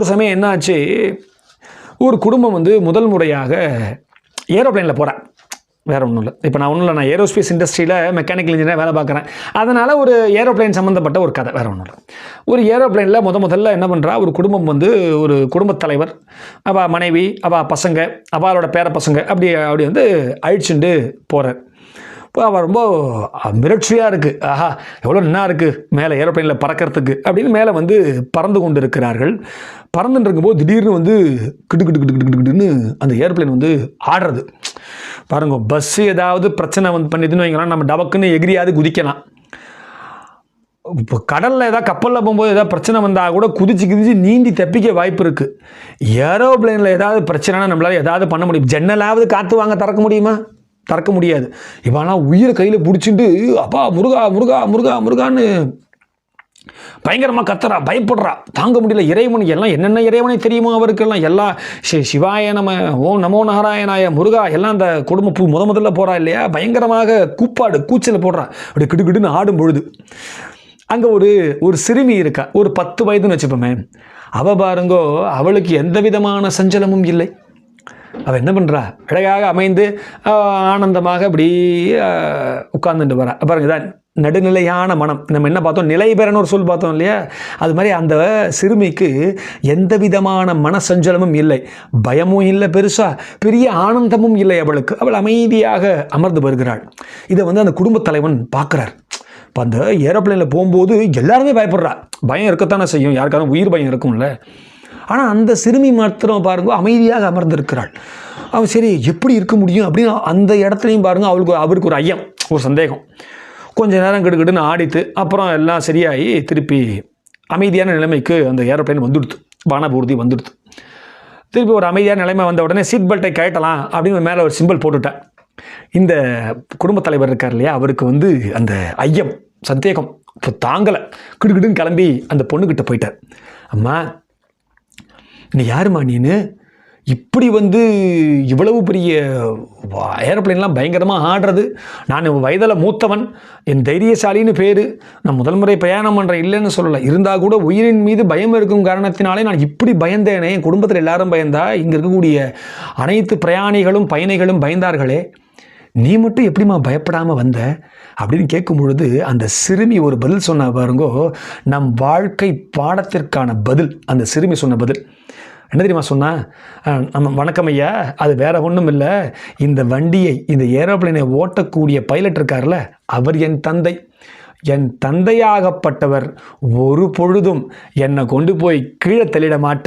ஒரு சமயம் என்ன ஆச்சு, ஒரு குடும்பம் வந்து முதல் முறையாக ஏரோப்ளைனில் போகிறேன். வேறு ஒன்றும் இல்லை. இப்போ நான் ஒன்றும் இல்லை, நான் ஏரோஸ்பேஸ் இண்டஸ்ட்ரியில் மெக்கானிக்கல் இன்ஜினியராக வேலை பார்க்குறேன். அதனால் ஒரு ஏரோப்ளைன் சம்மந்தப்பட்ட ஒரு கதை, வேறு ஒன்றும் இல்லை. ஒரு ஏரோப்ளைனில் முதல்ல என்ன பண்ணுறா, ஒரு குடும்பம் வந்து ஒரு குடும்பத் தலைவர், அவள் மனைவி, அவள் பசங்க, அவளோட பேர பசங்க அப்படி வந்து அழிச்சுட்டு போகிறார். இப்போ அவள் ரொம்ப மிரட்சியாக இருக்குது. ஆஹா, எவ்வளோ நல்லா இருக்குது மேலே ஏரோப்ளைனில் பறக்கிறதுக்கு அப்படின்னு மேலே வந்து பறந்து கொண்டு இருக்கிறார்கள். பறந்துட்டு இருக்கும்போது திடீர்னு வந்து கிட்டுன்னு அந்த ஏரோப்ளைன் வந்து ஆடுறது பாருங்க. பஸ்ஸு ஏதாவது பிரச்சனை வந்து பண்ணிதுன்னு வைங்களேன், நம்ம டபக்குன்னு எகிரியாவது குதிக்கலாம். இப்போ கடலில் ஏதாவது கப்பலில் போகும்போது ஏதாவது பிரச்சனை வந்தால் கூட குதிச்சு நீந்தி தப்பிக்க வாய்ப்பு இருக்குது. ஏரோப்ளைனில் ஏதாவது பிரச்சனைனா நம்மளால் ஏதாவது பண்ண முடியும். ஜன்னலாவது காற்று வாங்க திறக்க முடியுமா? திறக்க முடியாது. இவெல்லாம் உயிரை கையில் பிடிச்சிட்டு அப்பா முருகா முருகா முருகா முருகான்னு பயங்கரமாக கத்துறா, பயப்படுறா, தாங்க முடியல. இறைவன் எல்லாம் என்னென்ன இறைவனை தெரியுமோ அவருக்கெல்லாம் எல்லாம் சிவாய நம, ஓம் நமோ நாராயணாய, முருகா எல்லாம் அந்த குடும்பம் முதல்ல போகிறா இல்லையா, பயங்கரமாக கூச்சல் போடுறா. அப்படி கிடுகிடுன்னு ஆடும் பொழுது அங்கே ஒரு சிறுமி இருக்கா, ஒரு 10 வயதுன்னு வச்சுப்போமே. அவள் பாருங்கோ, அவளுக்கு எந்த விதமான சஞ்சலமும் இல்லை. அவள் என்ன பண்ணுறா, அழகாக அமைந்து ஆனந்தமாக அப்படி உட்கார்ந்துட்டு வரா. பாருங்க, இதான் நடுநிலையான மனம். நம்ம என்ன பார்த்தோம், நிலை பெறன்னு ஒரு சொல் பார்த்தோம் இல்லையா, அது மாதிரி அந்த சிறுமிக்கு எந்த விதமான மன சஞ்சலமும் இல்லை, பயமும் இல்லை, பெரிய ஆனந்தமும் இல்லை அவளுக்கு. அவள் அமைதியாக அமர்ந்து வருகிறாள். இதை வந்து அந்த குடும்பத் தலைவன் பார்க்குறார். இப்போ அந்த ஏரோப்ளைனில் போகும்போது எல்லாருமே பயப்படுறா. பயம் இருக்கத்தானே செய்யும், யாருக்காவது உயிர் பயம் இருக்கும்ல. ஆனால் அந்த சிறுமி மாத்திரம் பாருங்க அமைதியாக அமர்ந்திருக்கிறாள். அவன் சரி எப்படி இருக்க முடியும் அப்படின்னு அந்த இடத்துலையும் பாருங்க அவருக்கு ஒரு ஐயம், ஒரு சந்தேகம். கொஞ்ச நேரம் கிடுகிடுன்னு ஆடித்து அப்புறம் எல்லாம் சரியாகி திருப்பி அமைதியான நிலைமைக்கு அந்த ஏரோப்ளைன் வந்துடுது, வானபூர்த்தி வந்துடுது. திருப்பி ஒரு அமைதியான நிலைமை வந்த உடனே சீட் பெல்ட்டை கழட்டலாம் அப்படின்னு மேலே ஒரு சிம்பிள் போட்டுட்டேன். இந்த குடும்பத் தலைவர் இருக்கார் இல்லையா, அவருக்கு வந்து அந்த ஐயம், சந்தேகம் இப்போ தாங்கலை. கிடுகிடுன்னு கிளம்பி அந்த பொண்ணுக்கிட்ட போயிட்டார். அம்மா, நீ யாருமா நீனு, இப்படி வந்து இவ்வளவு பெரிய ஏரோப்ளைன்லாம் பயங்கரமாக ஆடுறது, நான் வயதில் மூத்தவன், என் தைரியசாலின்னு பேர், நான் முதல் முறை பிரயாணம் பண்ணுறேன் இல்லைன்னு சொல்லலை, இருந்தால் கூட உயிரின் மீது பயம் இருக்கும் காரணத்தினாலே நான் இப்படி பயந்தேனே. என் குடும்பத்தில் எல்லாரும் பயந்தா, இங்கே இருக்கக்கூடிய அனைத்து பிரயாணிகளும் பயணிகளும் பயந்தார்களே, நீ மட்டும் எப்படிமா பயப்படாமல் வந்த அப்படின்னு கேட்கும் பொழுது அந்த சிறுமி ஒரு பதில் சொன்ன பாருங்கோ, நம் வாழ்க்கை பாடத்திற்கான பதில். அந்த சிறுமி சொன்ன பதில் என்ன தெரியுமா சொன்னா, நம்ம வணக்கம் ஐயா, அது வேற ஒன்றும் இல்லை, இந்த வண்டியை, இந்த ஏரோப்ளைனை ஓட்டக்கூடிய பைலட் இருக்கார்ல, அவர் என் தந்தை. என் தந்தையாகப்பட்டவர் ஒரு பொழுதும் என்னை கொண்டு போய் கீழே தள்ளிட மாட்டார்.